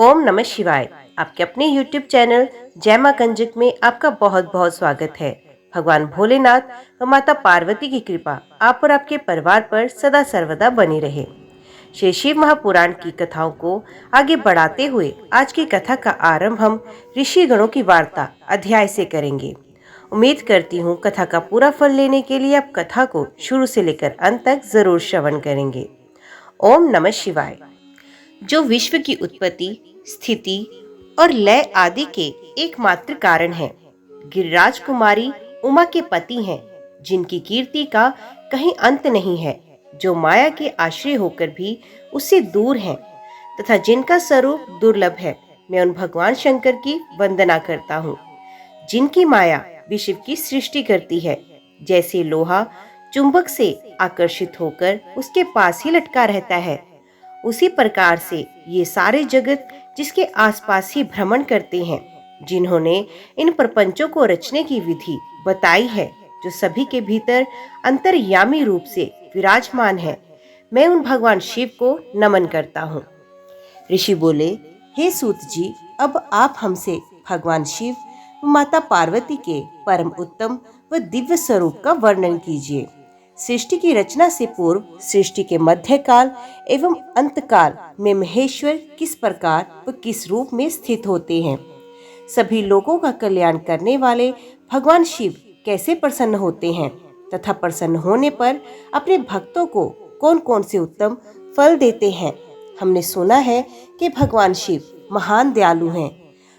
ओम नमः शिवाय। आपके अपने YouTube चैनल जय मां कंजक में आपका बहुत बहुत स्वागत है। भगवान भोलेनाथ व माता पार्वती की कृपा आप और आपके परिवार पर सदा सर्वदा बनी रहे। श्री शिव महापुराण की कथाओं को आगे बढ़ाते हुए आज की कथा का आरंभ हम ऋषि गणों की वार्ता अध्याय से करेंगे। उम्मीद करती हूँ कथा का पूरा फल लेने के लिए आप कथा को शुरू से लेकर अंत तक जरूर श्रवण करेंगे। ओम नमः शिवाय। जो विश्व की उत्पत्ति, स्थिति और लय आदि के एकमात्र कारण है, गिरिराज कुमारी उमा के पति हैं, जिनकी कीर्ति का कहीं अंत नहीं है, जो माया के आश्रय होकर भी उससे दूर हैं तथा जिनका स्वरूप दुर्लभ है। मैं उन भगवान शंकर की वंदना करता हूँ, जिनकी माया विश्व की सृष्टि करती है। जैसे लोहा चुंबक से आकर्षित होकर उसके पास ही लटका रहता है, उसी प्रकार से ये सारे जगत जिसके आसपास ही भ्रमण करते हैं, जिन्होंने इन प्रपंचों को रचने की विधि बताई है, जो सभी के भीतर अंतर्यामी रूप से विराजमान है, मैं उन भगवान शिव को नमन करता हूँ। ऋषि बोले, हे सूत जी, अब आप हमसे भगवान शिव माता पार्वती के परम उत्तम व दिव्य स्वरूप का वर्णन कीजिए। सृष्टि की रचना से पूर्व, सृष्टि के मध्यकाल एवं अंतकाल में महेश्वर किस प्रकार व किस रूप में स्थित होते हैं। सभी लोगों का कल्याण करने वाले भगवान शिव कैसे प्रसन्न होते हैं तथा प्रसन्न होने पर अपने भक्तों को कौन कौन से उत्तम फल देते हैं। हमने सुना है कि भगवान शिव महान दयालु हैं,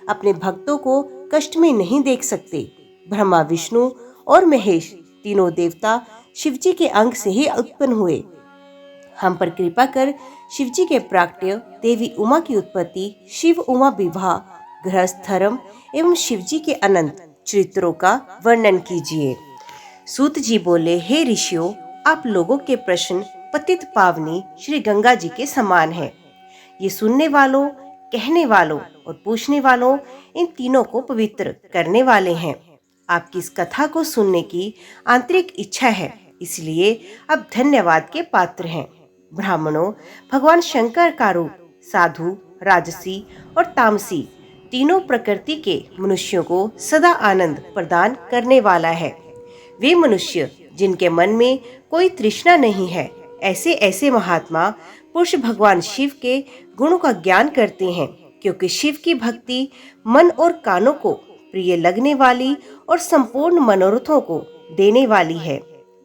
अपने भक्तों को कष्ट में नहीं देख सकते। ब्रह्मा, विष्णु और महेश तीनों देवता शिवजी के अंग से ही उत्पन्न हुए। हम पर कृपा कर शिवजी के प्राकट्य, देवी उमा की उत्पत्ति, शिव उमा विवाह, गृहस्थ धर्म एवं शिवजी के अनंत चरित्रों का वर्णन कीजिए। सूत जी बोले, हे ऋषियों, आप लोगों के प्रश्न पतित पावनी श्री गंगा जी के समान है। ये सुनने वालों, कहने वालों और पूछने वालों, इन तीनों को पवित्र करने वाले हैं। आपकी इस कथा को सुनने की आंतरिक इच्छा है, इसलिए अब धन्यवाद के पात्र हैं। ब्राह्मणों, भगवान शंकर का रूप साधु, राजसी और तामसी तीनों प्रकृति के मनुष्यों को सदा आनंद प्रदान करने वाला है। वे मनुष्य जिनके मन में कोई तृष्णा नहीं है, ऐसे ऐसे महात्मा पुरुष भगवान शिव के गुणों का ज्ञान करते हैं, क्योंकि शिव की भक्ति मन और कानों को प्रिय लगने वाली और संपूर्ण मनोरथों को देने वाली है।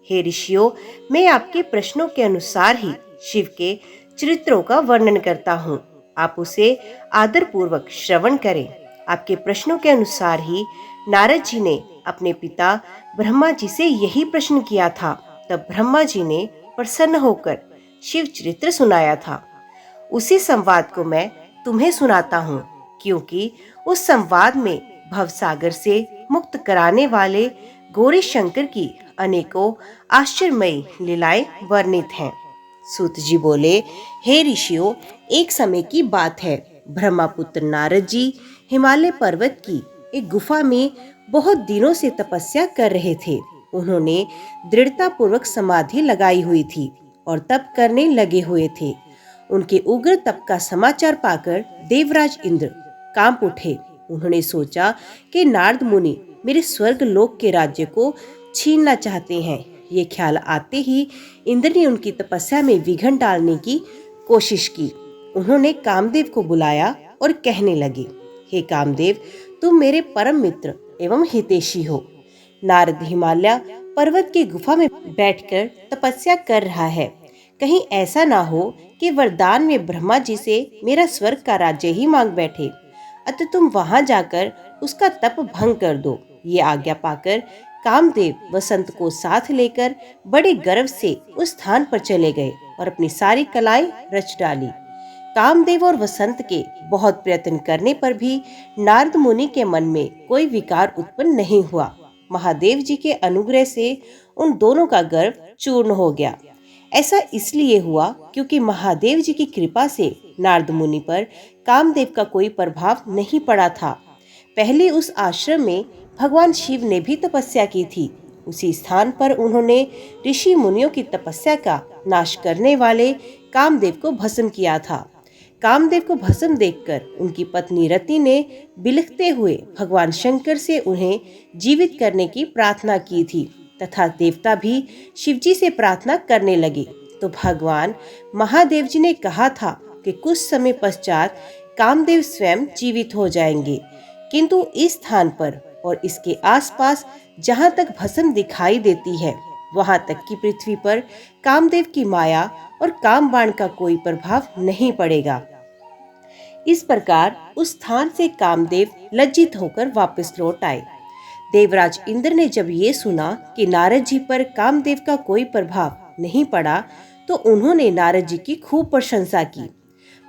हे ऋषियों, मैं आपके प्रश्नों के अनुसार ही शिव के चरित्रों का वर्णन करता हूँ। आप उसे आदर पूर्वक श्रवण करें। आपके प्रश्नों के अनुसार ही नारद जी ने अपने पिता ब्रह्मा जी से यही प्रश्न किया था। तब ब्रह्मा जी ने प्रसन्न होकर शिव चरित्र सुनाया था। उसी संवाद को मैं तुम्हें सुनाता हूँ, क्योंकि उस संवाद में भवसागर से मुक्त कराने वाले गौरी शंकर की अनेकों आश्चर्यमयी लीलाएं वर्णित हैं। सूत जी बोले, हे ऋषियों, एक समय की बात है, ब्रह्मपुत्र नारद जी हिमालय पर्वत की एक गुफा में बहुत दिनों से तपस्या कर रहे थे। उन्होंने दृढ़ता पूर्वक समाधि लगाई हुई थी और तप करने लगे हुए थे। उनके उग्र तप का समाचार पाकर देवराज इंद्र कांप उठे। उन्होंने सोचा कि नारद मुनि मेरे स्वर्ग लोक के राज्य को छीनना चाहते हैं। ये ख्याल आते ही इंद्र ने उनकी तपस्या में विघ्न डालने की कोशिश की। उन्होंने कामदेव को बुलाया और कहने लगे, हे कामदेव, तुम मेरे परम मित्र एवं हितैषी हो। नारद हिमालय पर्वत की गुफा में बैठकर तपस्या कर रहा है। कहीं ऐसा ना हो कि वरदान में ब्रह्मा जी से मेरा स्वर्ग का राज्य ही मांग बैठे, अतः तुम वहां जाकर उसका तप भंग कर दो। ये आज्ञा पाकर कामदेव वसंत को साथ लेकर बड़े गर्व से उस स्थान पर चले गए और अपनी सारी कलाएं रच डाली। कामदेव और वसंत के बहुत प्रयत्न करने पर भी नारद मुनि के मन में कोई विकार उत्पन्न नहीं हुआ। महादेव जी के अनुग्रह से उन दोनों का गर्व चूर्ण हो गया। ऐसा इसलिए हुआ क्योंकि महादेव जी की कृपा से नारद मुनि पर कामदेव का कोई प्रभाव नहीं पड़ा था। पहले उस आश्रम में भगवान शिव ने भी तपस्या की थी। उसी स्थान पर उन्होंने ऋषि मुनियों की तपस्या का नाश करने वाले कामदेव को भस्म किया था। कामदेव को भस्म देखकर उनकी पत्नी रति ने बिलखते हुए भगवान शंकर से उन्हें जीवित करने की प्रार्थना की थी तथा देवता भी शिवजी से प्रार्थना करने लगे। तो भगवान महादेव जी ने कहा था कि कुछ समय पश्चात कामदेव स्वयं जीवित हो जाएंगे, किंतु इस स्थान पर और इसके आसपास जहाँ तक भस्म दिखाई देती है वहां तक की पृथ्वी पर कामदेव की माया और कामबाण का कोई प्रभाव नहीं पड़ेगा। इस प्रकार उस स्थान से कामदेव लज्जित होकर वापस लौट आए। देवराज इंद्र ने जब ये सुना कि नारद जी पर कामदेव का कोई प्रभाव नहीं पड़ा तो उन्होंने नारद जी की खूब प्रशंसा की।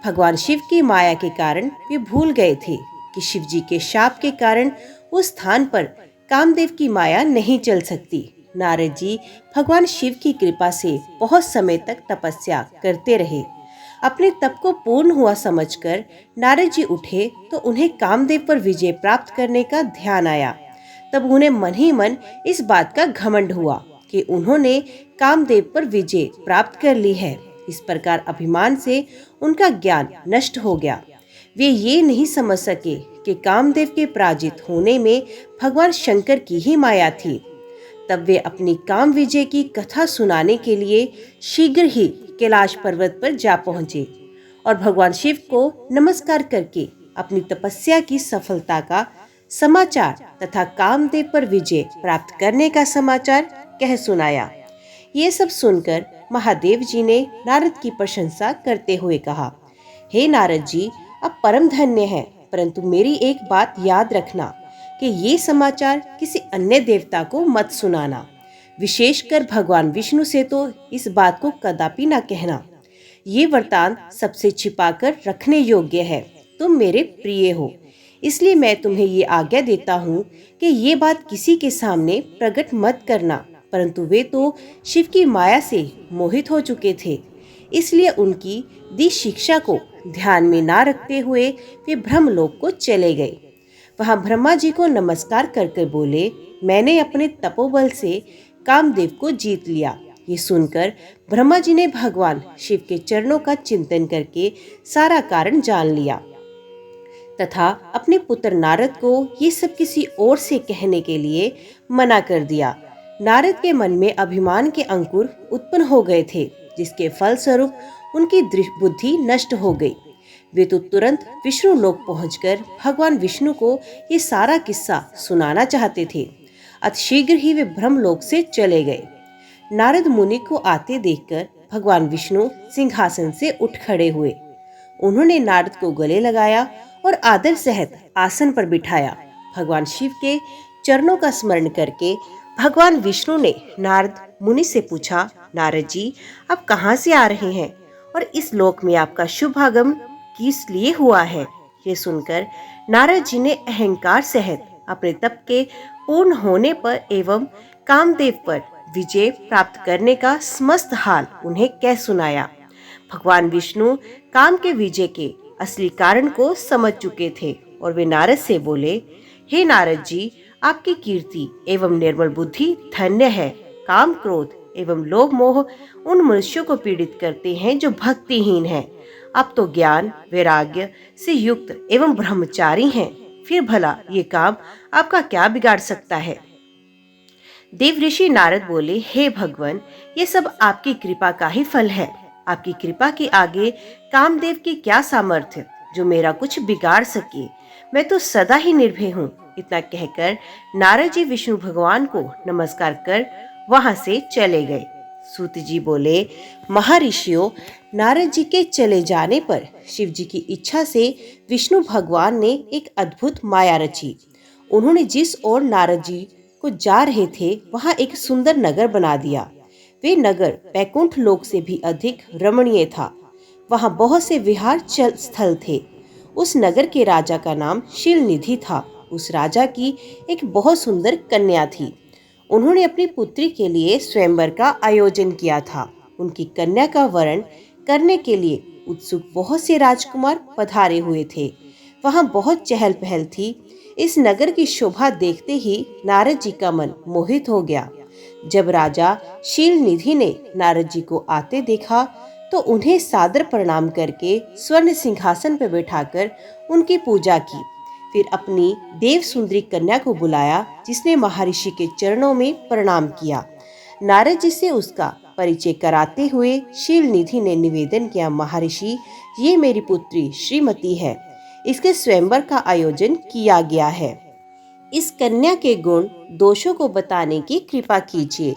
भगवान शिव की माया के कारण वे भूल गए थे कि शिव जी के शाप के कारण उस स्थान पर कामदेव की माया नहीं चल सकती। नारद जी भगवान शिव की कृपा से बहुत समय तक तपस्या करते रहे। अपने तप को पूर्ण हुआ समझकर नारद जी उठे तो उन्हें कामदेव पर विजय प्राप्त करने का ध्यान आया। तब उन्हें मन ही मन इस बात का घमंड हुआ कि उन्होंने कामदेव पर विजय प्राप्त कर ली है। इस प्रकार अभिमान से उनका ज्ञान नष्ट हो गया। वे ये नहीं समझ सके कि कामदेव के पराजित होने में भगवान शंकर की ही माया थी। तब वे अपनी काम विजय की कथा सुनाने के लिए शीघ्र ही कैलाश पर्वत पर जा पहुंचे और भगवान शिव को नमस्कार करके अपनी तपस्या की सफलता का समाचार तथा कामदेव पर विजय प्राप्त करने का समाचार कह सुनाया। ये सब सुनकर महादेव जी ने नारद की प्रशंसा करते हुए कहा, हे नारद जी, आप परम धन्य हैं, परंतु मेरी एक बात याद रखना कि ये समाचार किसी अन्य देवता को मत सुनाना, विशेषकर भगवान विष्णु से तो इस बात को कदापि न कहना। ये वरदान सबसे छिपाकर रखने योग्य है। तुम मेरे प्रिय हो, इसलिए मैं तुम्हें ये आज्ञा देता हूँ कि ये बात किसी के सामने प्रकट मत करना। परंतु वे तो शिव की माया से मोहित हो चुके थे, इसलिए उनकी दी शिक्षा को ध्यान में ना रखते हुए वे ब्रह्मलोक को चले गए। वहां ब्रह्मा जी को नमस्कार करके बोले, मैंने अपने तपोबल से कामदेव को जीत लिया। ये सुनकर ब्रह्मा जी ने भगवान शिव के चरणों का चिंतन करके सारा कारण जान लिया तथा अपने पुत्र नारद को ये सब किसी और से कहने के लिए मना कर दिया। नारद के मन में अभिमान के अंकुर उत्पन्न हो गए थे, जिसके फलस्वरूप उनकी बुद्धि नष्ट हो गई। वे तो तुरंत विष्णु लोक पहुंचकर भगवान विष्णु को ये सारा किस्सा सुनाना चाहते थे। अतिशीघ्र ही वे ब्रह्मलोक से चले गए। नारद मुनि को आते देखकर भगवान विष्णु सिंहासन से उठ खड़े हुए। उन्होंने नारद को गले लगाया और आदर सहित आसन पर बिठाया। भगवान शिव के चरणों का स्मरण करके भगवान विष्णु ने नारद मुनि से पूछा, नारद जी, आप कहाँ से आ रहे हैं और इस लोक में आपका शुभ आगम किस लिए हुआ है? ये सुनकर नारद जी ने अहंकार सहित अपने तप के पूर्ण होने पर एवं कामदेव पर विजय प्राप्त करने का समस्त हाल उन्हें कह सुनाया। भगवान विष्णु काम के विजय के असली कारण को समझ चुके थे और वे नारद से बोले, हे नारद जी, आपकी कीर्ति एवं निर्मल बुद्धि धन्य है। काम, क्रोध एवं लोभ मोह उन मनुष्यों को पीड़ित करते हैं जो भक्तिहीन हैं। आप तो ज्ञान वैराग्य से युक्त एवं ब्रह्मचारी हैं, फिर भला ये काम आपका क्या बिगाड़ सकता है? देव ऋषि नारद बोले, हे भगवान, ये सब आपकी कृपा का ही फल है। आपकी कृपा के आगे कामदेव की क्या सामर्थ्य जो मेरा कुछ बिगाड़ सके। मैं तो सदा ही निर्भय हूँ। इतना कहकर नारद जी विष्णु भगवान को नमस्कार कर वहां से चले गए। सूत जी बोले, महर्षियों, नारद जी के चले जाने पर शिव जी की इच्छा से विष्णु भगवान ने एक अद्भुत माया रची। उन्होंने जिस ओर नारद जी को जा रहे थे वहां एक सुंदर नगर बना दिया। वे नगर वैकुंठ लोक से भी अधिक रमणीय था। वहां बहुत से विहार स्थल थे। उस नगर के राजा का नाम शीलनिधि था। उस राजा की एक बहुत सुंदर कन्या थी। उन्होंने अपनी पुत्री के लिए स्वयंवर का आयोजन किया था। उनकी कन्या का वरण करने के लिए उत्सुक बहुत से राजकुमार पधारे हुए थे। वहां बहुत चहल पहल थी। इस नगर की शोभा देखते ही नारद जी का मन मोहित हो गया। जब राजा शीलनिधि ने नारद जी को आते देखा तो उन्हें सादर प्रणाम करके स्वर्ण सिंहासन पर बैठाकर उनकी पूजा की। फिर अपनी देव सुंदरी कन्या को बुलाया, जिसने महर्षि के चरणों में प्रणाम किया। नारद जी से उसका परिचय कराते हुए शील निधि ने निवेदन किया, महर्षि, ये मेरी पुत्री श्रीमती है। इसके स्वयंवर का आयोजन किया गया है। इस कन्या के गुण दोषों को बताने की कृपा कीजिए।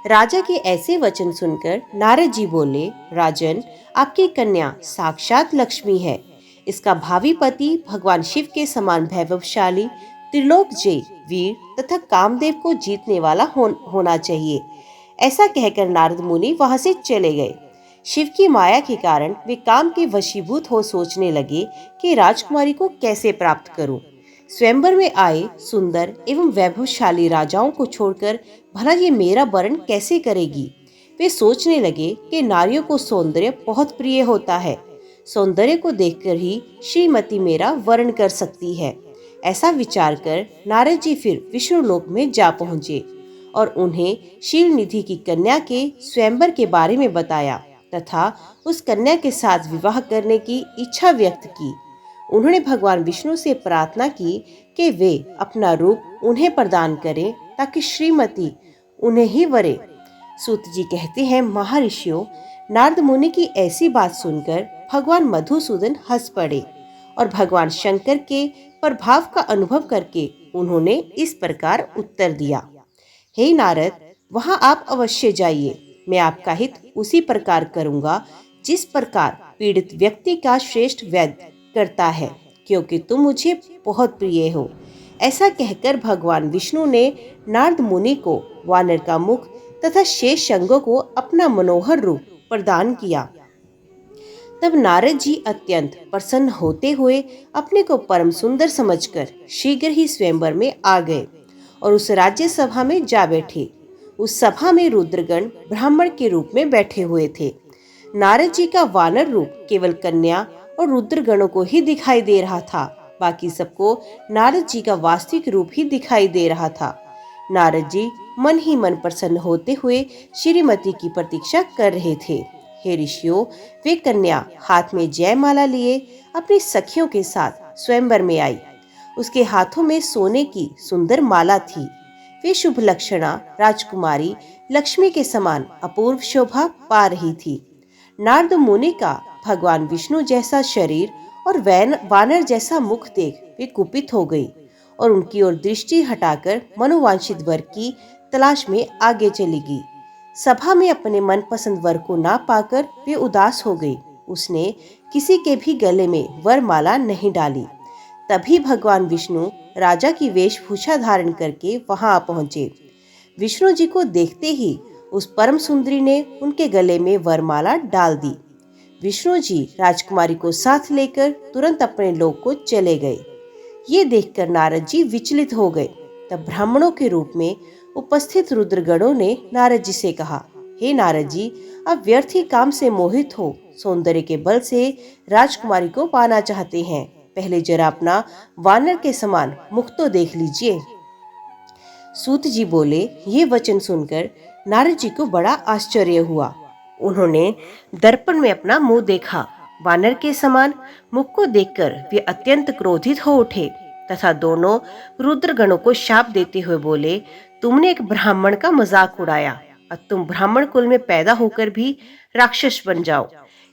राजा के ऐसे वचन सुनकर नारद जी बोले, राजन, आपकी कन्या साक्षात लक्ष्मी है। इसका भावी पति भगवान शिव के समान वैभवशाली, त्रिलोक जय, वीर तथा कामदेव को जीतने वाला होना चाहिए। ऐसा कहकर नारद मुनि वहां से चले गए। शिव की माया के कारण वे काम के वशीभूत हो सोचने लगे कि राजकुमारी को कैसे प्राप्त करूं। स्वयंवर में आए सुंदर एवं वैभवशाली राजाओं को छोड़कर भला ये मेरा वरण कैसे करेगी। वे सोचने लगे कि नारियों को सौंदर्य बहुत प्रिय होता है। सौंदर्य को देखकर ही श्रीमती मेरा वर्ण कर सकती है। ऐसा विचार कर नारद जी फिर विष्णु लोक में जा पहुँचे और उन्हें शील निधि की कन्या के स्वयंवर के बारे में बताया तथा उस कन्या के साथ विवाह करने की इच्छा व्यक्त की। उन्होंने भगवान विष्णु से प्रार्थना की कि वे अपना रूप उन्हें प्रदान करें ताकि श्रीमती उन्हें ही वरे। सूत जी कहते हैं, महर्षियों, नारद मुनि की ऐसी बात सुनकर भगवान मधुसूदन हंस पड़े और भगवान शंकर के प्रभाव का अनुभव करके उन्होंने इस प्रकार उत्तर दिया, हे नारद, वहां आप अवश्य जाइए। मैं आपका हित उसी प्रकार करूंगा जिस प्रकार पीड़ित व्यक्ति का श्रेष्ठ वैद्य करता है, क्योंकि तुम मुझे बहुत प्रिय हो। ऐसा कहकर भगवान विष्णु ने नारद मुनि को वानर का मुख तथा शेष शंगों को अपना मनोहर रूप प्रदान किया। तब नारद जी अत्यंत प्रसन्न होते हुए अपने को परम सुंदर समझकर शीघ्र ही स्वयंवर में आ गए और उस राज्य सभा में जा बैठे। उस सभा में रुद्रगण ब्राह्मण के रूप में बैठे हुए थे। नारद जी का वानर रूप केवल कन्या और रुद्रगणों को ही दिखाई दे रहा था। बाकी सबको नारद जी का वास्तविक रूप ही दिखाई दे रहा था। नारद जी मन ही मन प्रसन्न होते हुए श्रीमती की प्रतीक्षा कर रहे थे। हे ऋषियों, वे कन्या हाथ में जयमाला लिए अपनी सखियों के साथ स्वयंवर में आई। उसके हाथों में सोने की सुंदर माला थी। वे शुभ लक्षणा राजकुमारी लक्ष्मी के समान अपूर्व शोभा पा रही थी। नारद मुनि का भगवान विष्णु जैसा शरीर और वानर जैसा मुख देख वे कुपित हो गई और उनकी ओर दृष्टि हटाकर मनोवांछित वर की तलाश में आगे चली गई। सभा में अपने मनपसंद वर को ना पाकर वे उदास हो गई। उसने किसी के भी गले में वरमाला नहीं डाली। तभी भगवान विष्णु राजा की वेशभूषा धारण करके वहां आ पहुंचे। विष्णु जी को देखते ही उस परम सुंदरी ने उनके गले में वरमाला डाल दी। विष्णु जी राजकुमारी को साथ लेकर तुरंत अपने लोक को चले गए। ये देखकर नारद जी विचलित हो गए। तब ब्राह्मणों के रूप में उपस्थित रुद्रगणों ने नारद जी से कहा, हे नारद जी, आप व्यर्थ ही काम से मोहित हो सौंदर्य के बल से राजकुमारी को पाना चाहते हैं। पहले जरा अपना वानर के समान मुख तो देख लीजिए। सूत जी बोले, ये वचन सुनकर नारद जी को बड़ा आश्चर्य हुआ। उन्होंने दर्पण में अपना मुंह देखा। वानर के समान मुख को देखकर वे अत्यंत क्रोधित हो उठे तथा दोनों रुद्रगणों को शाप देते हुए बोले, तुमने एक ब्राह्मण का मजाक उड़ाया और तुम ब्राह्मण कुल में पैदा होकर भी राक्षस बन जाओ।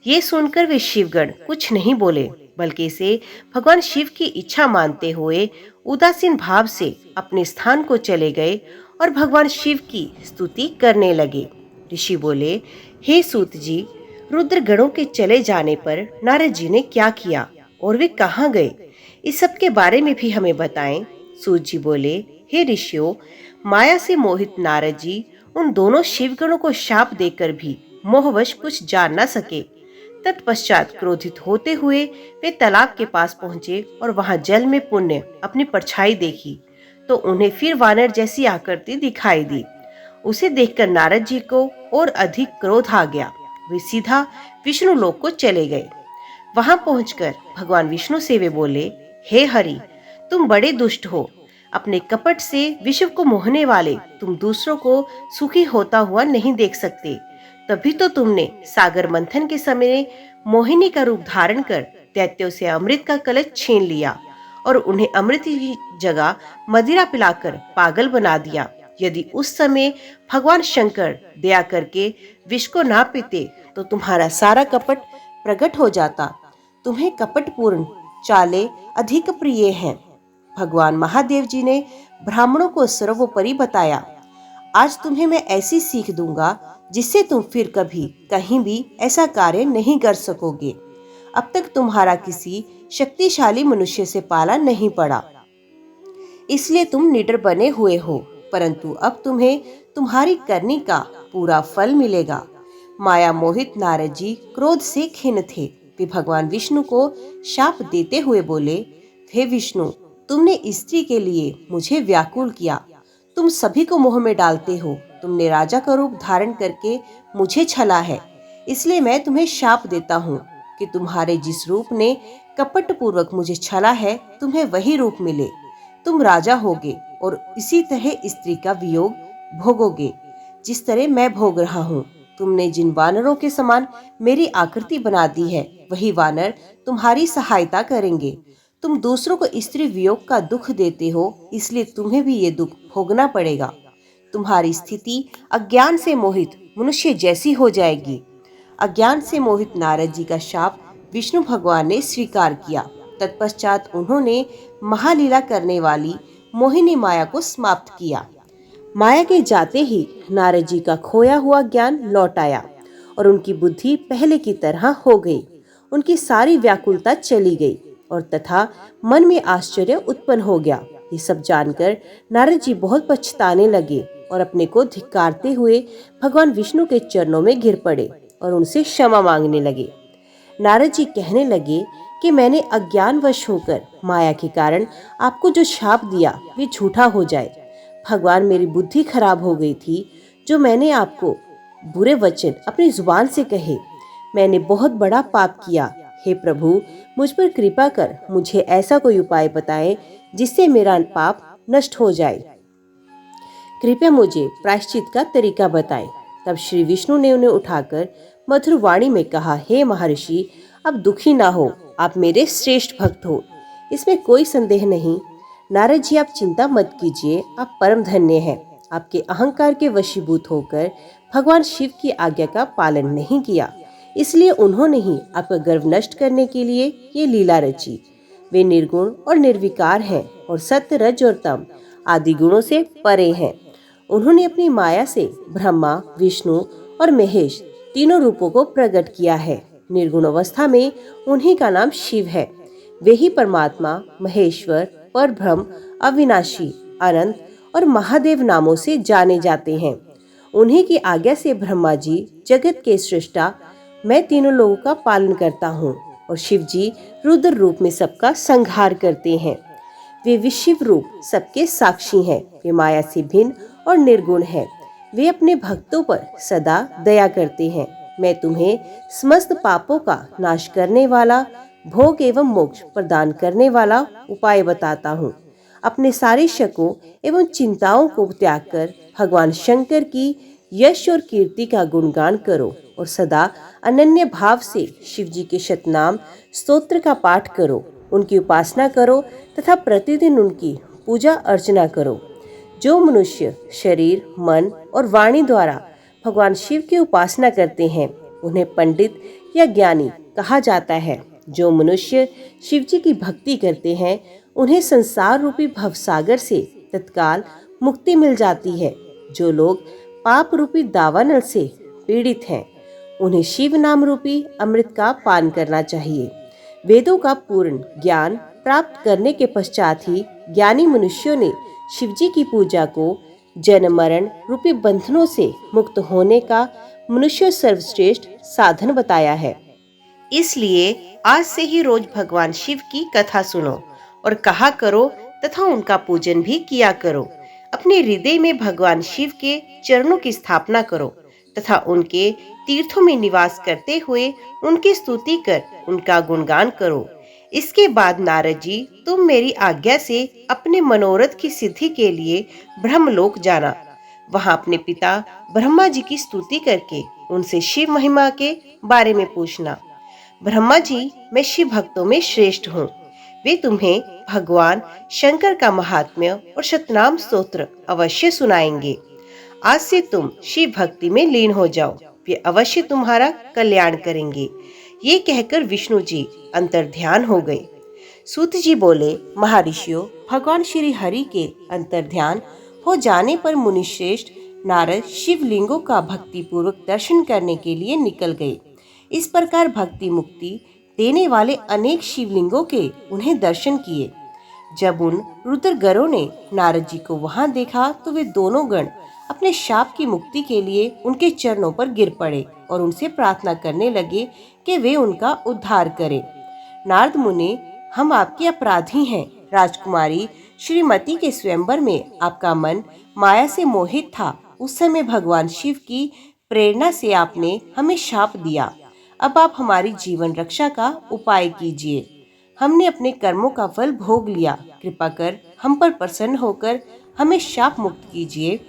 ये सुनकर वे शिवगण कुछ नहीं बोले, बल्कि इसे भगवान शिव की इच्छा मानते हुए उदासीन भाव से अपने स्थान को चले गए और भगवान शिव की स्तुति करने लगे। ऋषि बोले, हे सूत जी, रुद्रगणों के चले जाने पर नारद जी ने क्या किया और वे कहाँ गए, इस सब के बारे में भी हमें बताएं। सूत जी बोले, हे ऋषियों, माया से मोहित नारद जी उन दोनों शिवगणों को शाप देकर भी मोहवश कुछ जान न सके। तत्पश्चात क्रोधित होते हुए वे तालाब के पास पहुंचे और वहां जल में पुण्य अपनी परछाई देखी तो उन्हें फिर वानर जैसी आकृति दिखाई दी। उसे देखकर नारद जी को और अधिक क्रोध आ गया। वे सीधा विष्णु लोक को चले गए। वहां पहुंचकर भगवान विष्णु से वे बोले, हे हरि, तुम बड़े दुष्ट हो। अपने कपट से विश्व को मोहने वाले तुम दूसरों को सुखी होता हुआ नहीं देख सकते। तभी तो तुमने सागर मंथन के समय मोहिनी का रूप धारण कर दैत्यों से अमृत का कलश छीन लिया और उन्हें अमृत की जगह मदिरा पिलाकर पागल बना दिया। यदि उस समय भगवान शंकर दया करके विष को ना पीते तो तुम्हारा सारा कपट प्रकट हो जाता। तुम्हें कपटपूर्ण चालें अधिक प्रिय हैं। भगवान महादेव जी ने ब्राह्मणों को सर्वोपरि बताया। आज तुम्हें मैं ऐसी सीख दूंगा जिससे तुम फिर कभी कहीं भी ऐसा कार्य नहीं कर सकोगे। अब तक तुम्हारा किसी शक्तिशाली मनुष्य से पाला नहीं पड़ा, इसलिए तुम निडर बने हुए हो, परंतु अब तुम्हें तुम्हारी करनी का पूरा फल मिलेगा। माया मोहित नारद जी क्रोध से खिन्न थे। वे भगवान विष्णु को शाप देते हुए बोले, हे विष्णु, तुमने स्त्री के लिए मुझे व्याकुल किया। तुम सभी को मोह में डालते हो। तुमने राजा का रूप धारण करके मुझे छला है, इसलिए मैं तुम्हें शाप देता हूँ कि तुम्हारे जिस रूप ने कपट पूर्वक मुझे छला है, तुम्हें वही रूप मिले। तुम राजा होगे और इसी तरह स्त्री का वियोग भोगोगे जिस तरह मैं भोग रहा हूँ। तुमने जिन वानरों के समान मेरी आकृति बना दी है, वही वानर तुम्हारी सहायता करेंगे। तुम दूसरों को स्त्री वियोग का दुख देते हो, इसलिए तुम्हें भी ये दुख भोगना पड़ेगा। तुम्हारी स्थिति अज्ञान से मोहित मनुष्य जैसी हो जाएगी। अज्ञान से मोहित नारद जी का शाप विष्णु भगवान ने स्वीकार किया। तत्पश्चात उन्होंने महालीला करने वाली मोहिनी माया को समाप्त किया। माया के जाते ही नारद जी का खोया हुआ ज्ञान लौट आया और उनकी बुद्धि पहले की तरह हो गई। उनकी सारी व्याकुलता चली गई और तथा मन में आश्चर्य उत्पन्न हो गया। ये सब जानकर नारद जी बहुत पछताने लगे और अपने को धिक्कारते हुए भगवान विष्णु के चरणों में गिर पड़े और उनसे क्षमा मांगने लगे। नारद जी कहने लगे कि मैंने अज्ञानवश होकर माया के कारण आपको जो शाप दिया वे झूठा हो जाए। भगवान, मेरी बुद्धि खराब हो गई थी जो मैंने आपको बुरे वचन अपनी जुबान से कहे। मैंने बहुत बड़ा पाप किया। हे प्रभु, मुझ पर कृपा कर मुझे ऐसा कोई उपाय बताएं जिससे मेरा पाप नष्ट हो जाए। कृपया मुझे प्रायश्चित का तरीका बताएं। तब श्री विष्णु ने उन्हें उठाकर मधुर वाणी में कहा, हे महर्षि, अब दुखी ना हो। आप मेरे श्रेष्ठ भक्त हो, इसमें कोई संदेह नहीं। नारद जी, आप चिंता मत कीजिए। आप परम धन्य हैं। आपके अहंकार के वशीभूत होकर भगवान शिव की आज्ञा का पालन नहीं किया, इसलिए उन्होंने ही आपका गर्व नष्ट करने के लिए ये लीला रची। वे निर्गुण और निर्विकार हैं और सत्य, रज और तम आदि गुणों से परे हैं। उन्होंने अपनी माया से ब्रह्मा, विष्णु और महेश तीनों रूपों को प्रकट किया है। निर्गुण अवस्था में उन्हीं का नाम शिव है। वे ही परमात्मा, महेश्वर, परब्रह्म, अविनाशी, अनंत और महादेव नामों से जाने जाते हैं। उन्हीं की आज्ञा से ब्रह्मा जी जगत के सृष्टा, मैं तीनों लोगों का पालन करता हूँ और शिव जी रुद्र रूप में सबका संहार करते हैं। वे विशिव रूप सबके साक्षी हैं। वे माया से भिन्न और निर्गुण हैं। वे अपने भक्तों पर सदा दया करते हैं। मैं तुम्हें समस्त पापों का नाश करने वाला, भोग एवं मोक्ष प्रदान करने वाला उपाय बताता हूँ। अपने सारे शकों एवं चिंताओं को त्याग कर भगवान शंकर की यश और कीर्ति का गुणगान करो और सदा अनन्य भाव से शिव जी के शतनाम स्तोत्र का पाठ करो। उनकी उपासना करो तथा प्रतिदिन उनकी पूजा अर्चना करो। जो मनुष्य शरीर, मन और वाणी द्वारा भगवान शिव की उपासना करते हैं, उन्हें पंडित या ज्ञानी कहा जाता है। जो मनुष्य शिव जी की भक्ति करते हैं, उन्हें संसार रूपी भवसागर से तत्काल मुक्ति मिल जाती है। जो लोग पाप रूपी दावानल से पीड़ित हैं, उन्हें शिव नाम रूपी अमृत का पान करना चाहिए। वेदों का पूर्ण ज्ञान प्राप्त करने के पश्चात ही ज्ञानी मनुष्यों ने शिव जी की पूजा को जन्म मरण रूपी बंधनों से मुक्त होने का मनुष्य सर्वश्रेष्ठ साधन बताया है। इसलिए आज से ही रोज भगवान शिव की कथा सुनो और कहा करो तथा उनका पूजन भी किया करो। अपने हृदय में भगवान शिव के चरणों की स्थापना करो तथा उनके तीर्थों में निवास करते हुए उनकी स्तुति कर उनका गुणगान करो। इसके बाद नारद जी, तुम मेरी आज्ञा से अपने मनोरथ की सिद्धि के लिए ब्रह्मलोक जाना। वहां अपने पिता ब्रह्मा जी की स्तुति करके उनसे शिव महिमा के बारे में पूछना। ब्रह्मा जी, मैं शिव भक्तों में श्रेष्ठ हूँ। वे तुम्हें भगवान शंकर का महात्म्य और शतनाम स्तोत्र अवश्य सुनाएंगे। आज से तुम शिव भक्ति में लीन हो जाओ, वे अवश्य तुम्हारा कल्याण करेंगे। ये कहकर विष्णु जी अंतर्ध्यान हो गए। सूत जी बोले, महर्षियों, भगवान श्री हरि के अंतर्ध्यान हो जाने पर मुनिश्रेष्ठ नारद शिवलिंगों का भक्ति पूर्वक दर्शन करने के लिए निकल गए। इस प्रकार भक्ति मुक्ति देने वाले अनेक शिवलिंगों के उन्हें दर्शन किए। जब उन रुद्रगणों ने नारद जी को वहां देखा तो वे दोनों गण अपने शाप की मुक्ति के लिए उनके चरणों पर गिर पड़े और उनसे प्रार्थना करने लगे कि वे उनका उद्धार करें। नारद मुनि, हम आपके अपराधी हैं। राजकुमारी श्रीमती के स्वयंवर में आपका मन माया से मोहित था। उस समय भगवान शिव की प्रेरणा से आपने हमें शाप दिया। अब आप हमारी जीवन रक्षा का उपाय कीजिए। हमने अपने कर्मों का फल भोग लिया। कृपा कर हम पर प्रसन्न होकर हमें शाप मुक्त कीजिए।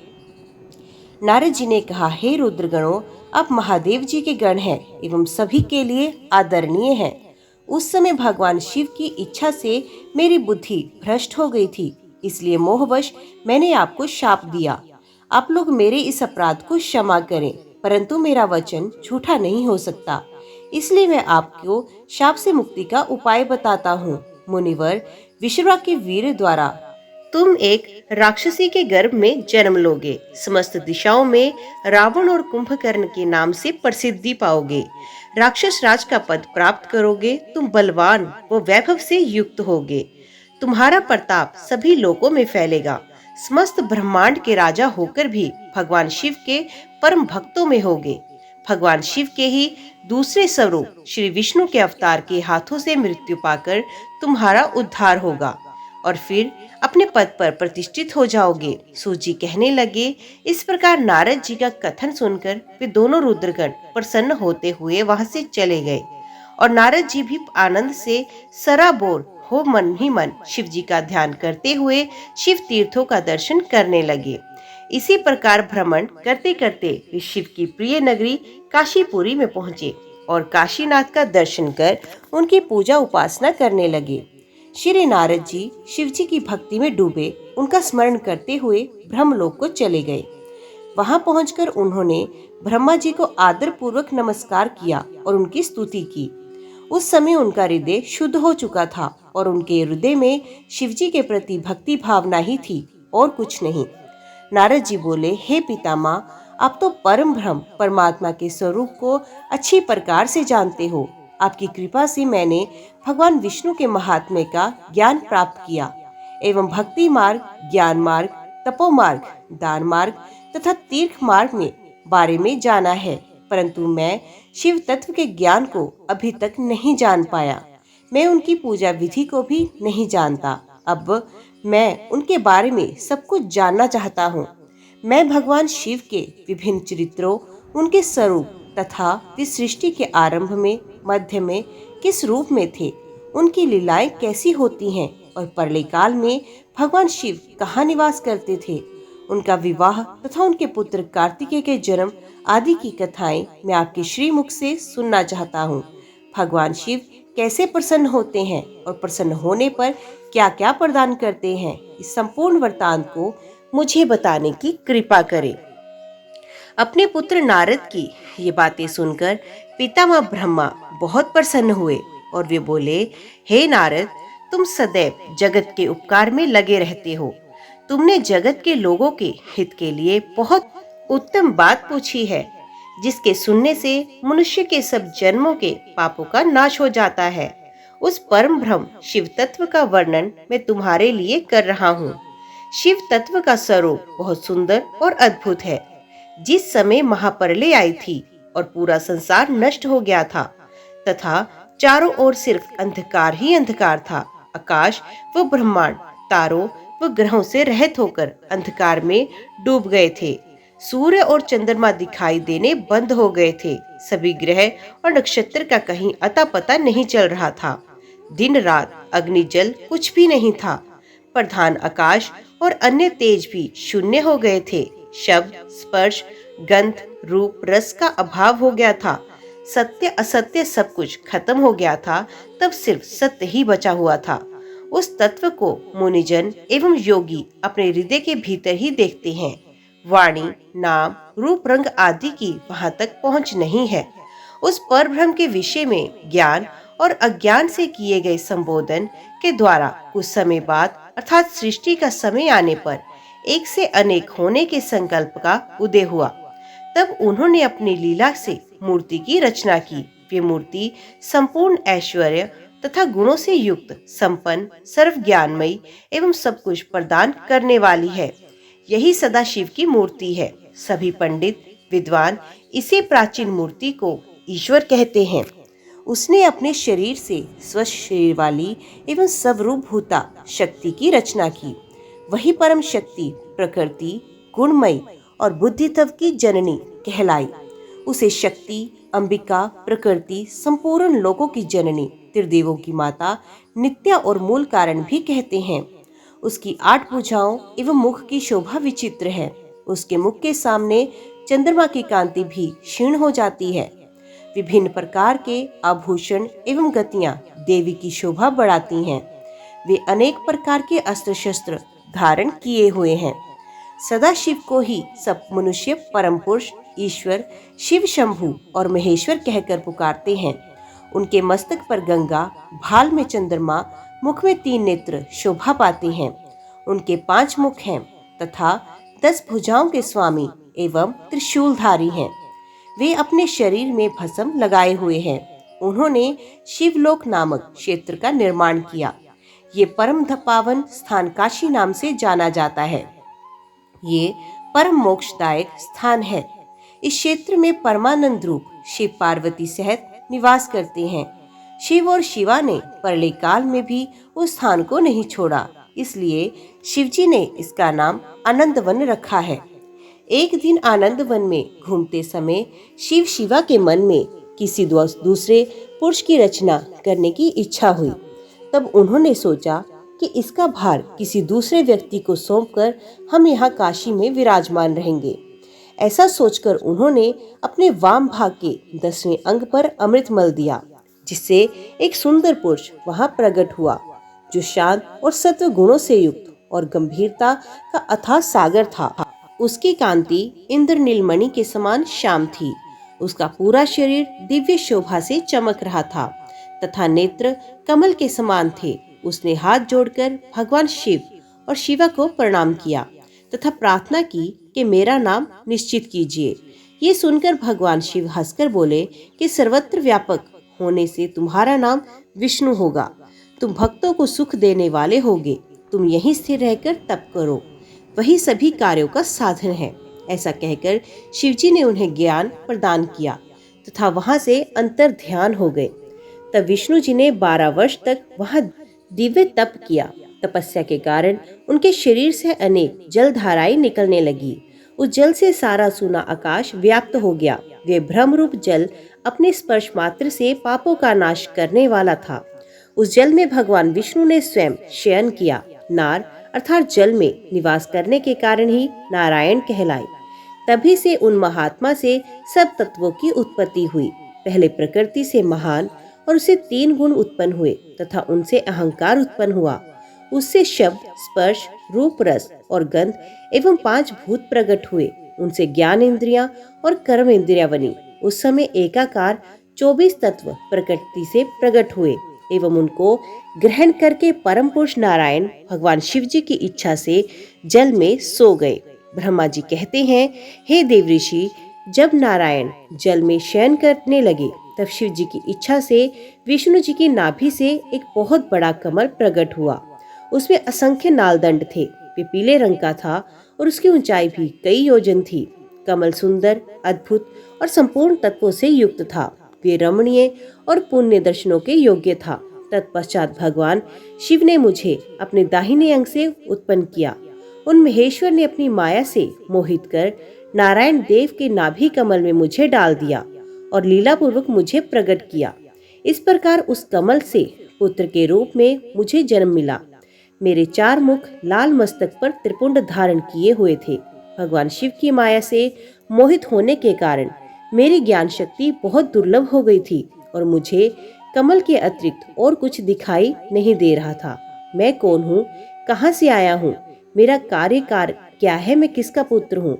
नारद जी ने कहा, हे रुद्रगणों, आप महादेव जी के गण हैं एवं सभी के लिए आदरणीय हैं। उस समय भगवान शिव की इच्छा से मेरी बुद्धि भ्रष्ट हो गई थी, इसलिए मोहवश मैंने आपको शाप दिया। आप लोग मेरे इस अपराध को क्षमा करें, परंतु मेरा वचन झूठा नहीं हो सकता, इसलिए मैं आपको शाप से मुक्ति का उपाय बताता हूँ। मुनिवर, विश्वा के वीर द्वारा तुम एक राक्षसी के गर्भ में जन्म लोगे। समस्त दिशाओं में रावण और कुंभकर्ण के नाम से प्रसिद्धि पाओगे। राक्षस राज का पद प्राप्त करोगे। तुम बलवान व वैभव से युक्त होगे। तुम्हारा प्रताप सभी लोकों में फैलेगा। समस्त ब्रह्मांड के राजा होकर भी भगवान शिव के परम भक्तों में होगे। भगवान शिव के ही दूसरे स्वरूप श्री विष्णु के अवतार के हाथों से मृत्यु पाकर तुम्हारा उद्धार होगा और फिर अपने पद पर प्रतिष्ठित हो जाओगे। सूजी कहने लगे। इस प्रकार नारद जी का कथन सुनकर वे दोनों रुद्रगण प्रसन्न होते हुए वहां से चले गए और नारद जी भी आनंद से सराबोर हो मन ही मन शिव जी का ध्यान करते हुए शिव तीर्थों का दर्शन करने लगे। इसी प्रकार भ्रमण करते करते वे शिव की प्रिय नगरी काशीपुरी में पहुंचे और काशीनाथ का दर्शन कर उनकी पूजा उपासना करने लगे। श्री नारद जी शिव जी की भक्ति में डूबे उनका स्मरण करते हुए ब्रह्मलोक को चले गए। वहां पहुंचकर उन्होंने ब्रह्मा जी को आदर पूर्वक नमस्कार किया और उनकी स्तुति की। उस समय उनका हृदय शुद्ध हो चुका था और उनके हृदय में शिव जी के प्रति भक्ति भावना ही थी और कुछ नहीं। नारद जी बोले, हे पितामह, आप तो परम ब्रह्म परमात्मा के स्वरूप को अच्छी प्रकार से जानते हो। आपकी कृपा से मैंने भगवान विष्णु के महात्म्य का ज्ञान प्राप्त किया एवं भक्ति मार्ग, ज्ञान मार्ग, तपो मार्ग, दान मार्ग तथा तीर्थ मार्ग में बारे में जाना है, परंतु मैं शिव तत्व के ज्ञान को अभी तक नहीं जान पाया। मैं उनकी पूजा विधि को भी नहीं जानता। अब मैं उनके बारे में सब कुछ जानना चाहता हूँ। मैं भगवान शिव के विभिन्न चरित्रों, उनके स्वरूप तथा वे सृष्टि के आरंभ में, मध्य में किस रूप में थे, उनकी लीलाएं कैसी होती हैं और प्रलय काल में भगवान शिव कहाँ निवास करते थे, उनका विवाह तथा उनके पुत्र कार्तिकेय के जन्म आदि की कथाएं मैं आपके श्रीमुख से सुनना चाहता हूँ। भगवान शिव कैसे प्रसन्न होते हैं और प्रसन्न होने पर क्या क्या प्रदान करते हैं, इस संपूर्ण वृत्तांत को मुझे बताने की कृपा करें। अपने पुत्र नारद की ये बातें सुनकर पितामह ब्रह्मा बहुत प्रसन्न हुए और वे बोले, हे नारद, तुम सदैव जगत के उपकार में लगे रहते हो। तुमने जगत के लोगों के हित के लिए बहुत उत्तम बात पूछी है, जिसके सुनने से मनुष्य के सब जन्मों के पापों का नाश हो जाता है। उस परम ब्रह्म शिव तत्व का वर्णन मैं तुम्हारे लिए कर रहा हूँ। शिव तत्व का स्वरूप बहुत सुंदर और अद्भुत है। जिस समय महाप्रलय आई थी और पूरा संसार नष्ट हो गया था तथा चारों ओर सिर्फ अंधकार ही अंधकार था, आकाश व ब्रह्मांड तारों व ग्रहों से रहित होकर अंधकार में डूब गए थे। सूर्य और चंद्रमा दिखाई देने बंद हो गए थे। सभी ग्रह और नक्षत्र का कहीं अता पता नहीं चल रहा था। दिन रात अग्नि जल कुछ भी नहीं था। प्रधान आकाश और अन्य तेज भी शून्य हो गए थे। शब्द, स्पर्श, गंध, रूप रस का अभाव हो गया था, सत्य असत्य सब कुछ खत्म हो गया था, तब सिर्फ सत्य ही बचा हुआ था। उस तत्व को मुनिजन एवं योगी अपने हृदय के भीतर ही देखते हैं। वाणी, नाम, रूप, रंग आदि की वहां तक पहुंच नहीं है। उस परब्रह्म के विषय में ज्ञान और अज्ञान से किए गए संबोधन के द्वारा कुछ समय बाद अर्थात सृष्टि का समय आने पर एक से अनेक होने के संकल्प का उदय हुआ। तब उन्होंने अपनी लीला से मूर्ति की रचना की। वे मूर्ति संपूर्ण ऐश्वर्य तथा गुणों से युक्त, संपन्न, सर्व ज्ञानमयी एवं सब कुछ प्रदान करने वाली है। यही सदाशिव की मूर्ति है। सभी पंडित विद्वान इसे प्राचीन मूर्ति को ईश्वर कहते हैं। उसने अपने शरीर से स्वस्थ शरीर वाली एवं सर्वरूपभूता शक्ति की रचना की। वही परम शक्ति प्रकृति, गुणमयी और बुद्धित्व की जननी कहलाई। उसे शक्ति, अंबिका, प्रकृति, संपूर्ण लोकों की जननी, त्रिदेवों की माता, नित्या और मूल कारण भी कहते हैं। उसकी 8 भुजाओं एवं मुख की शोभा विचित्र है। उसके मुख के सामने चंद्रमा की कांति भी क्षीण हो जाती है। विभिन्न प्रकार के आभूषण एवं गतियां देवी की शोभा बढ़ाती हैं। वे अनेक प्रकार के अस्त्र शस्त्र धारण किए हुए हैं। सदाशिव को ही सब मनुष्य परम पुरुष, ईश्वर, शिव शंभु और महेश्वर कहकर पुकारते हैं। उनके मस्तक पर गंगा, भाल में चंद्रमा, मुख में 3 नेत्र शोभा पाते हैं। उनके 5 मुख हैं तथा 10 भुजाओं के स्वामी एवं त्रिशूलधारी हैं। वे अपने शरीर में भस्म लगाए हुए हैं। उन्होंने शिवलोक नामक क्षेत्र का निर्माण किया। ये परम पावन स्थान काशी नाम से जाना जाता है। ये परम मोक्षदायक स्थान है। इस क्षेत्र में परमानंद रूप शिव पार्वती सहित निवास करते हैं। शिव और शिवा ने प्रलय काल में भी उस स्थान को नहीं छोड़ा, इसलिए शिवजी ने इसका नाम आनंदवन रखा है। एक दिन आनंदवन में घूमते समय शिव शिवा के मन में किसी दूसरे पुरुष की रचना करने की इच्छा हुई। तब उन्होंने सोचा कि इसका भार किसी दूसरे व्यक्ति को सौंपकर हम यहाँ काशी में विराजमान रहेंगे। ऐसा सोचकर उन्होंने अपने वाम भाग के 10वें अंग पर अमृत मल दिया, जिससे एक सुंदर पुरुष वहां प्रकट हुआ, जो शांत और सत्व गुणों से युक्त और गंभीरता का अथाह सागर था। उसकी कांति इंद्र नीलमणि के समान श्याम थी। उसका पूरा शरीर दिव्य शोभा से चमक रहा था तथा नेत्र कमल के समान थे। उसने हाथ जोड़कर भगवान शिव और शिवा को प्रणाम किया तथा प्रार्थना की कि मेरा नाम निश्चित कीजिए। ये सुनकर भगवान शिव हंसकर बोले कि सर्वत्र व्यापक होने से तुम्हारा नाम विष्णु होगा। तुम भक्तों को सुख देने वाले होगे। तुम यहीं स्थिर रहकर तप करो, वही सभी कार्यों का साधन है। ऐसा कहकर शिवजी ने उन्हें ज्ञान प्रदान किया तथा वहां से अंतर ध्यान हो गए। तब विष्णु जी ने 12 वर्ष तक वहां दिव्य तप किया। तपस्या के कारण उनके शरीर से अनेक जल धाराएं निकलने लगी। उस जल से सारा सूना आकाश व्याप्त हो गया। वे ब्रह्म रूप जल अपने स्पर्श मात्र से पापों का नाश करने वाला था। उस जल में भगवान विष्णु ने स्वयं शयन किया। नार अर्थात जल में निवास करने के कारण ही नारायण कहलाए। तभी से उन महात्मा से सब तत्वों की उत्पत्ति हुई। पहले प्रकृति से महान और उससे 3 गुण उत्पन्न हुए तथा उनसे अहंकार उत्पन्न हुआ। उससे शब्द, स्पर्श, रूप, रस और गंध एवं 5 भूत प्रकट हुए। उनसे ज्ञान इंद्रियां और कर्म इंद्रियां बनी। उस समय एकाकार 24 तत्व प्रकृति से प्रकट हुए एवं उनको ग्रहण करके परम पुरुष नारायण भगवान शिव जी की इच्छा से जल में सो गए। ब्रह्मा जी कहते हैं, हे देव ऋषि, जब नारायण जल में शयन करने लगे तब शिव जी की इच्छा से विष्णु जी की नाभि से एक बहुत बड़ा कमल प्रकट हुआ। उसमें असंख्य नालदंड थे। वे पीले रंग का था और उसकी ऊंचाई भी कई योजन थी। कमल सुंदर, अद्भुत और संपूर्ण तत्वों से युक्त था। वे रमणीय और पुण्य दर्शनों के योग्य था। तत्पश्चात भगवान शिव ने मुझे अपने दाहिने अंग से उत्पन्न किया। उन महेश्वर ने अपनी माया से मोहित कर नारायण देव के नाभि कमल में मुझे डाल दिया और लीला पूर्वक मुझे प्रकट किया। इस प्रकार उस कमल से पुत्र के रूप में मुझे जन्म मिला। मेरे 4 मुख लाल मस्तक पर त्रिपुंड धारण किए हुए थे। भगवान शिव की माया से मोहित होने के कारण मेरी ज्ञान शक्ति बहुत दुर्लभ हो गई थी और मुझे कमल के अतिरिक्त और कुछ दिखाई नहीं दे रहा था। मैं कौन हूँ, कहाँ से आया हूँ, मेरा कार्यकाल क्या है, मैं किसका पुत्र हूँ,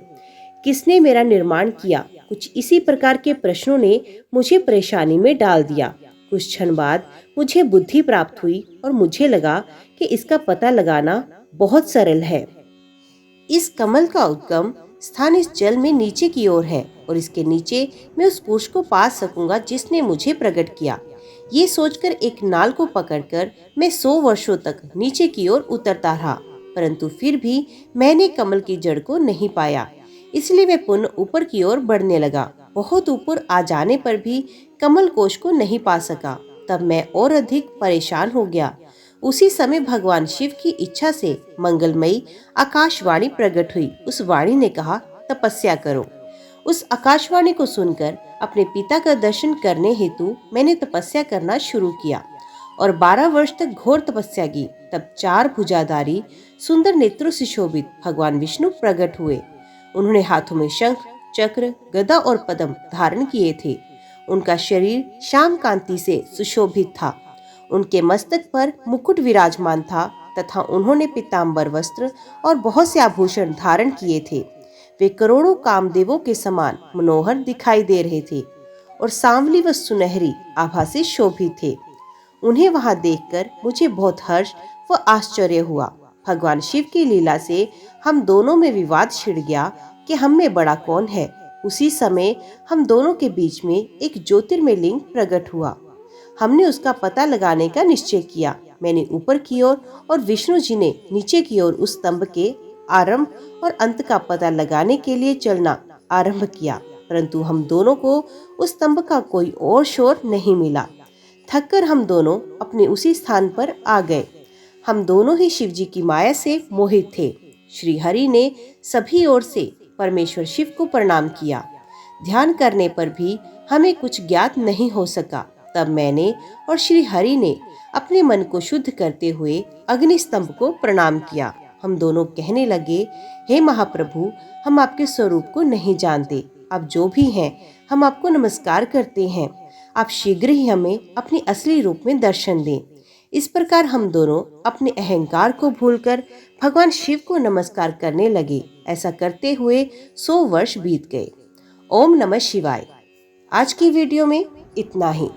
किसने मेरा निर्माण किया। कुछ इसी प्रकार के प्रश्नों ने मुझे परेशानी में डाल दिया। कुछ क्षण बाद मुझे बुद्धि प्राप्त हुई और मुझे लगा कि इसका पता लगाना बहुत सरल है। इस कमल का उद्गम स्थान इस जल में नीचे की ओर है और इसके नीचे मैं उस पुरुष को पा सकूंगा जिसने मुझे प्रकट किया। ये सोचकर एक नाल को पकड़कर मैं 100 वर्षों तक नीचे की ओर उतरता रहा, परंतु फिर भी मैंने कमल की जड़ को नहीं पाया। इसलिए मैं पुनः ऊपर की ओर बढ़ने लगा। बहुत ऊपर आ जाने पर भी कमल कोश को नहीं पा सका। तब मैं और अधिक परेशान हो गया। उसी समय भगवान शिव की इच्छा से मंगलमयी आकाशवाणी प्रकट हुई। उस वाणी ने कहा, तपस्या करो। उस आकाशवाणी को सुनकर अपने पिता का दर्शन करने हेतु मैंने तपस्या करना शुरू किया और 12 वर्ष तक घोर तपस्या की। तब 4 भुजाधारी सुंदर नेत्रों से शोभित भगवान विष्णु प्रकट हुए। उन्होंने हाथों में शंख, चक्र, गदा और पद्म धारण किए थे। उनका शरीर श्याम कांति से सुशोभित था। उनके मस्तक पर मुकुट विराजमान था तथा उन्होंने पीतांबर वस्त्र और बहुत से आभूषण धारण किए थे। वे करोड़ों कामदेवों के समान मनोहर दिखाई दे रहे थे और सांवली व सुनहरी आभा से शोभित थे। उन्हें वहां देखकर मुझे बहुत हर्ष व आश्चर्य हुआ। भगवान शिव की लीला से हम दोनों में विवाद छिड़ गया कि हम में बड़ा कौन है। उसी समय हम दोनों के बीच में एक ज्योतिर्मय लिंग प्रकट हुआ। हमने उसका पता लगाने का निश्चय किया। मैंने ऊपर की ओर और विष्णु जी ने नीचे की ओर उस स्तंभ के आरंभ और अंत का पता लगाने के लिए चलना आरंभ किया, परंतु हम दोनों को उस स्तंभ का कोई और शोर नहीं मिला। थककर हम दोनों अपने उसी स्थान पर आ गए। हम दोनों ही शिव जी की माया से मोहित थे। श्री हरि ने सभी ओर से परमेश्वर शिव को प्रणाम किया। ध्यान करने पर भी हमें कुछ ज्ञात नहीं हो सका। तब मैंने और श्री हरि ने अपने मन को शुद्ध करते हुए अग्नि स्तंभ को प्रणाम किया। हम दोनों कहने लगे, हे महाप्रभु, हम आपके स्वरूप को नहीं जानते। आप जो भी हैं, हम आपको नमस्कार करते हैं। आप शीघ्र ही हमें अपने असली रूप में दर्शन दें। इस प्रकार हम दोनों अपने अहंकार को भूलकर भगवान शिव को नमस्कार करने लगे। ऐसा करते हुए 100 वर्ष बीत गए। ओम नमः शिवाय। आज की वीडियो में इतना ही।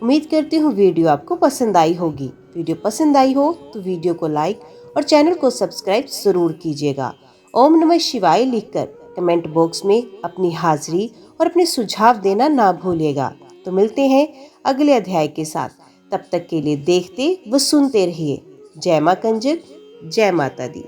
उम्मीद करती हूँ वीडियो आपको पसंद आई होगी। वीडियो पसंद आई हो तो वीडियो को लाइक और चैनल को सब्सक्राइब जरूर कीजिएगा। ओम नमः शिवाय लिखकर कमेंट बॉक्स में अपनी हाजिरी और अपने सुझाव देना ना भूलिएगा। तो मिलते हैं अगले अध्याय के साथ। तब तक के लिए देखते व सुनते रहिए। जय मां कंजक, जय माता दी।